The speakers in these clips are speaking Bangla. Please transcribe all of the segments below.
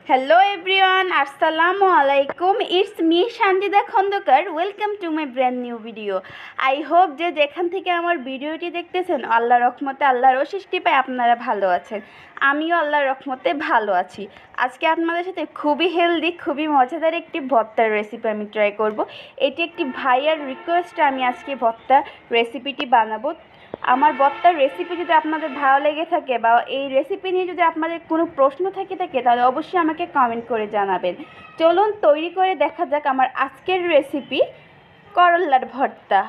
हेलो एवरीवन अस्सलामु आलाइकुम it's me Shantida Khandakar welcome to my brand new video I hope जे जेखान थेके आमार भिडियोटी देखतेछेन आल्लाहर रहमते आल्लाहर अशेष कृपाय आपनारा भालो आछेन आमिओ आल्लाहर रहमते भालो आछि। आजके आपनादेर साथे खूबई हेल्दी खूबई मजादार एकटी भर्तार रेसिपि आमि ट्राई करब। एटी एकटी भाइयार रिक्वेस्टे आमि आजके भर्तार रेसिपिटी बानाबो। আমার ভর্তার রেসিপি যদি আপনাদের ভালো লেগে থাকে বা এই রেসিপি নিয়ে যদি আপনাদের কোনো প্রশ্ন থেকে থাকে তাহলে অবশ্যই আমাকে কমেন্ট করে জানাবেন। চলুন তৈরি করে দেখা যাক আমার আজকের রেসিপি করল্লার ভর্তা।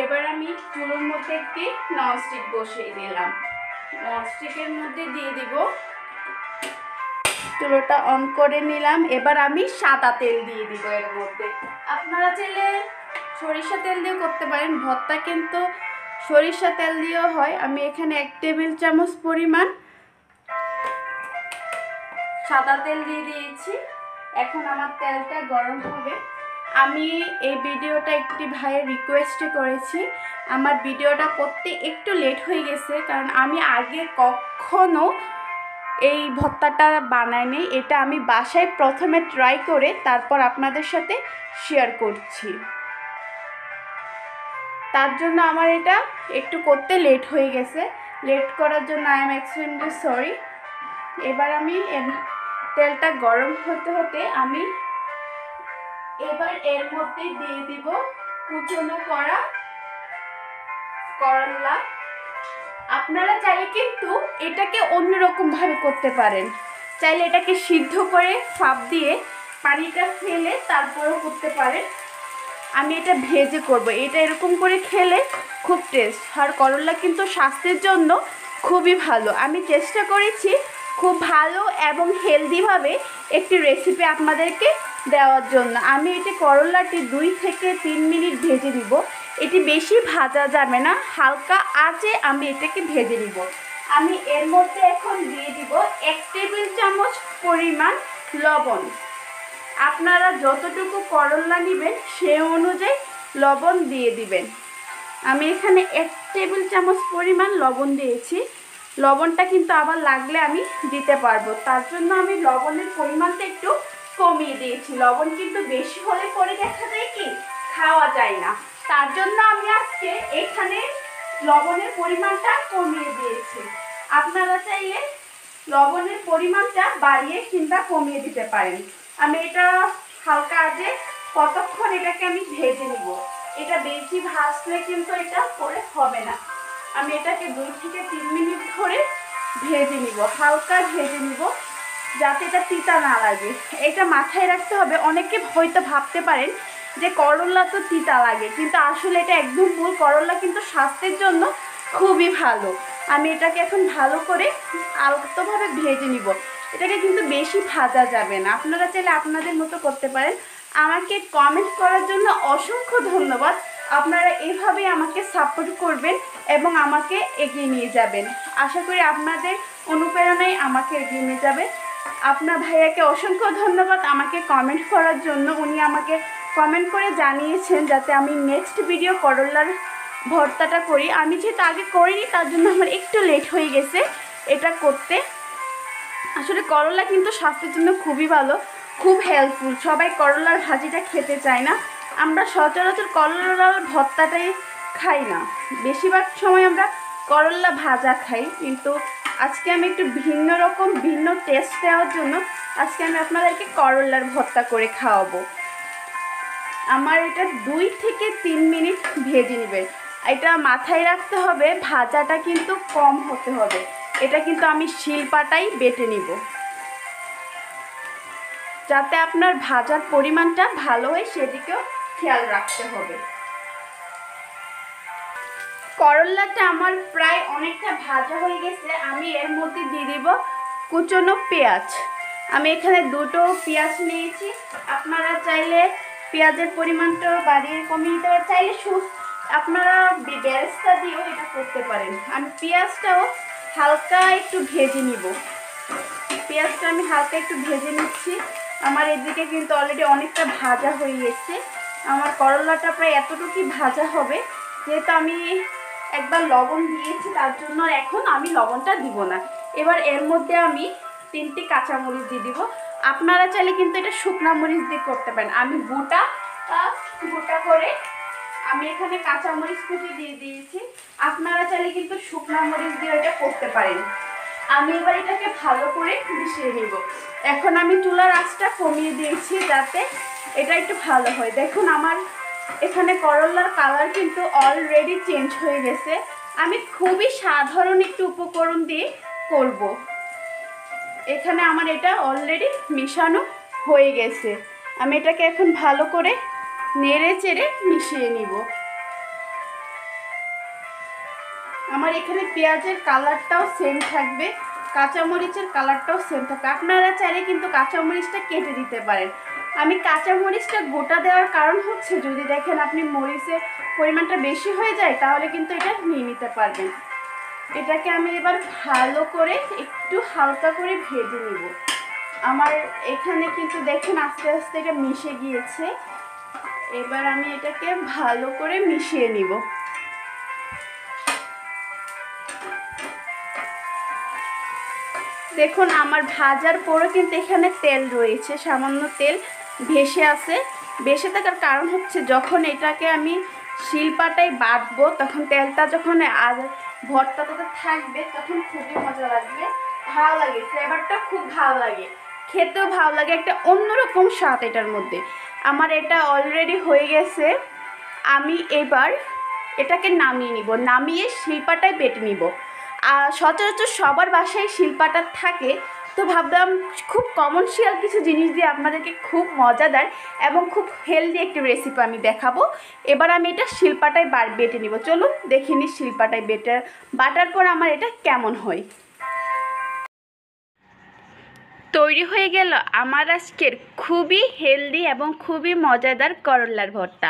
এবার আমি চুলোর মধ্যে একটি ননস্টিক বসিয়ে দিলাম। ননস্টিকের মধ্যে দিয়ে দিব, চুলোটা অন করে নিলাম। এবার আমি সাদা তেল দিয়ে দিব এর মধ্যে। আপনারা চাইলে সরিষা তেল দিয়ে করতে পারেন, ভর্তা কিন্তু সরিষা তেল দিয়েও হয়। আমি এখানে 1 টেবিল চামচ পরিমাণ সাদা তেল দিয়ে দিয়েছি। এখন আমার তেলটা গরম হবে। আমি এই ভিডিওটা একটি ভাইয়ের রিকোয়েস্টে করেছি। আমার ভিডিওটা করতে একটু লেট হয়ে গেছে কারণ আমি আগে কখনো এই ভর্তাটা বানাইনি। এটা আমি বাসায় প্রথমে ট্রাই করে তারপর আপনাদের সাথে শেয়ার করছি, তার জন্য আমার এটা একটু করতে লেট হয়ে গেছে। লেট করার জন্য আই এম এক্সট্রিমলি সরি। এবার আমি তেলটা গরম হতে হতে আমি এবার এর মধ্যে দিয়ে দিব কুচনো করা করলা। আপনারা চাইলে কিন্তু এটাকে অন্যরকম ভাবে করতে পারেন, চাইলে এটাকে সিদ্ধ করে ভাপ দিয়ে পানিটা ফেলে তারপরেও করতে পারেন। আমি এটা ভেজে করব। এটা এরকম করে খেলে খুব টেস্ট, আর করলা কিন্তু স্বাস্থ্যের জন্য খুবই ভালো। আমি চেষ্টা করেছি খুব ভালো এবং হেলদিভাবে একটি রেসিপি আপনাদেরকে দেওয়ার জন্য। আমি এটি করলাটি 2 থেকে 3 মিনিট ভেজে নিব। এটি বেশি ভাজা যাবে না, হালকা আঁচে আমি এটাকে ভেজে নিব। আমি এর মধ্যে এখন দিয়ে দিব 1 টেবিল চামচ পরিমাণ লবণ। আপনারা যতটুকু করলা নেবেন সেই অনুযায়ী লবণ দিয়ে দিবেন। আমি এখানে 1 টেবিল চামচ পরিমাণ লবণ দিয়েছি। লবণটা কিন্তু আবার লাগলে আমি দিতে পারবো, তার জন্য আমি লবণের পরিমাণটা একটু কমিয়ে দিয়েছি। লবণ কিন্তু বেশি হলে পরে দেখা যায় কি খাওয়া যায় না, তার জন্য আমি আজকে এখানে লবণের পরিমাণটা কমিয়ে দিয়েছি। আপনারা চাইলে লবণের পরিমাণটা বাড়িয়ে কিংবা কমিয়ে দিতে পারেন। আমি এটা হালকা আঁচে কতক্ষণ এটাকে আমি ভেজে নিব। এটা বেশি ভাজলে কিন্তু এটা পরে হবে না। আমি এটাকে 2 থেকে 3 মিনিট ধরে ভেজে নিব, হালকা ভেজে নিব যাতে এটা তিতা না লাগে। এটা মাথায় রাখতে হবে। অনেকে হয়তো ভাবতে পারেন যে করলা তো তিতা লাগে, কিন্তু আসলে এটা একদম ভুল। করলা কিন্তু স্বাস্থ্যের জন্য খুবই ভালো। আমি এটাকে এখন ভালো করে আলতোভাবে ভেজে নিব। এটাকে কিন্তু বেশি ভাজা যাবে না। আপনারা চাইলে আপনাদের মতো করতে পারেন। আমাকে কমেন্ট করার জন্য অসংখ্য ধন্যবাদ। আপনারা এভাবেই আমাকে সাপোর্ট করবেন এবং আমাকে এগিয়ে নিয়ে যাবেন। আশা করি আপনাদের অনুপ্রেরণায় আমাকে এগিয়ে নিয়ে যাবে। আপনার ভাইয়াকে অসংখ্য ধন্যবাদ আমাকে কমেন্ট করার জন্য। উনি আমাকে কমেন্ট করে জানিয়েছেন যাতে আমি নেক্সট ভিডিও করলার ভর্তাটা করি। আমি যেহেতু আগে করিনি তার জন্য আমার একটু লেট হয়ে গেছে এটা করতে। আসলে করলা কিন্তু স্বাস্থ্যের জন্য খুবই ভালো, খুব হেল্পফুল। সবাই করলার ভাজিটা খেতে চায় না। আমরা সচরাচর করলার ভর্তাটাই খাই না, বেশিরভাগ সময় আমরা করলা ভাজা খাই। কিন্তু আজকে আমি একটু ভিন্ন রকম ভিন্ন টেস্ট দেওয়ার জন্য আজকে আমি আপনাদেরকে করলার ভর্তা করে খাওয়াবো। আমার এটা 2 থেকে 3 মিনিট ভেজে নেবেন। এটা মাথায় রাখতে হবে, ভাজাটা কিন্তু কম হতে হবে। এটা কিন্তু আমি শিলপাটাই বেটে নিব যাতে আপনার ভাজার পরিমাণটা ভালো হয়, সেদিকেও খেয়াল রাখতে হবে। করলাটা আমার প্রায় অনেকটা ভাজা হয়ে গেছে। আমি এর মধ্যে দিয়ে দিব কুচনো পেঁয়াজ। আমি এখানে 2টো পেঁয়াজ নিয়েছি। আপনারা চাইলে পেঁয়াজের পরিমাণটা বাড়িয়ে কমিয়ে দিতে পারেন, চাইলে আপনারা বেরেস্তা দিয়েও এটা করতে পারেন। আমি পেঁয়াজটাও হালকা একটু ভেজে নিব। পেঁয়াজটা আমি হালকা একটু ভেজে নিচ্ছি। আমার এদিকে কিন্তু অলরেডি অনেকটা ভাজা হয়ে গেছে। আমার করলাটা প্রায় এতটুকুই ভাজা হবে, যেহেতু আমি একবার লবণ দিয়েছি তার জন্য এখন আমি লবণটা দিব না। এবার এর মধ্যে আমি 3টি কাঁচামরিচ দিয়ে দিব। আপনারা চাইলে কিন্তু এটা শুকনা মরিচ দিয়ে করতে পারেন। আমি গোটা করে আমি এখানে কাঁচামরিচ কুচি দিয়ে দিয়েছি। আপনারা চাইলে কিন্তু শুকনা মরিচ দিয়ে এটা করতে পারেন। আমি এবার এটাকে ভালো করে মিশিয়ে নেব। এখন আমি চুলার আঁচটা কমিয়ে দিয়েছি যাতে এটা একটু ভালো হয়। দেখুন আমার এখানে করলার কালার কিন্তু অলরেডি চেঞ্জ হয়ে গেছে। আমি খুবই সাধারণ একটু উপকরণ দিয়ে করব। এখানে আমার এটা অলরেডি মিশানো হয়ে গেছে। আমি এটাকে এখন ভালো করে নেড়ে চেড়ে মিশিয়ে নিব। আমার এখানে পেঁয়াজের কালারটাও সেম থাকবে, কাঁচামরিচের কালারটাও সেম থাকবে। আপনারা চাইলে কিন্তু কাঁচামরিচটা কেটে দিতে পারেন। আমি কাঁচামরিচটা গোটা দেওয়ার কারণ হচ্ছে যদি দেখেন আপনি মরিচের পরিমাণটা বেশি হয়ে যায় তাহলে কিন্তু এটা নিয়ে নিতে পারবেন। এটাকে আমি এবার ভালো করে একটু হালকা করে ভেজে নিব। আমার এখানে কিন্তু দেখেন আস্তে আস্তে এটা মিশে গিয়েছে। এবার আমি এটাকে ভালো করে মিশিয়ে নিব। দেখুন আমার ভাজার পরও কিন্তু এখানে তেল রয়েছে, সামান্য তেল ভেসে আছে। ভেসে থাকার কারণ হচ্ছে যখন এটাকে আমি শিলপাটায় বাটবো তখন তেলটা যখন আর ভর্তাটাতে থাকবে তখন খুবই মজা লাগবে, ভালো লাগে, ফ্লেভারটা খুব ভালো লাগে, খেতেও ভালো লাগে, একটা অন্যরকম স্বাদ এটার মধ্যে। আমার এটা অলরেডি হয়ে গেছে। আমি এবার এটাকে নামিয়ে নিব, নামিয়ে শিলপাটায় বেটে নিব। আর সচরাচর সবার বাসায় শিলপাটা থাকে, তো ভাবলাম খুব কমার্শিয়াল কিছু জিনিস দিয়ে আপনাদেরকে খুব মজাদার এবং খুব হেলদি একটি রেসিপি আমি দেখাবো। এবার আমি এটা শিলপাটায় বেটে নিব। চলুন দেখে নিই শিলপাটায় বাটার পর আমার এটা কেমন হয়। তৈরি হয়ে গেল আমার আজকের খুবই হেলদি এবং খুবই মজাদার করলার ভর্তা।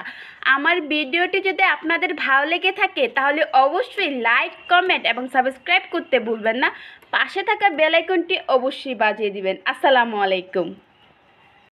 আমার ভিডিওটি যদি আপনাদের ভালো লেগে থাকে তাহলে অবশ্যই লাইক, কমেন্ট এবং সাবস্ক্রাইব করতে ভুলবেন না। পাশে থাকা বেল আইকনটি অবশ্যই বাজিয়ে দিবেন। আসসালামু আলাইকুম।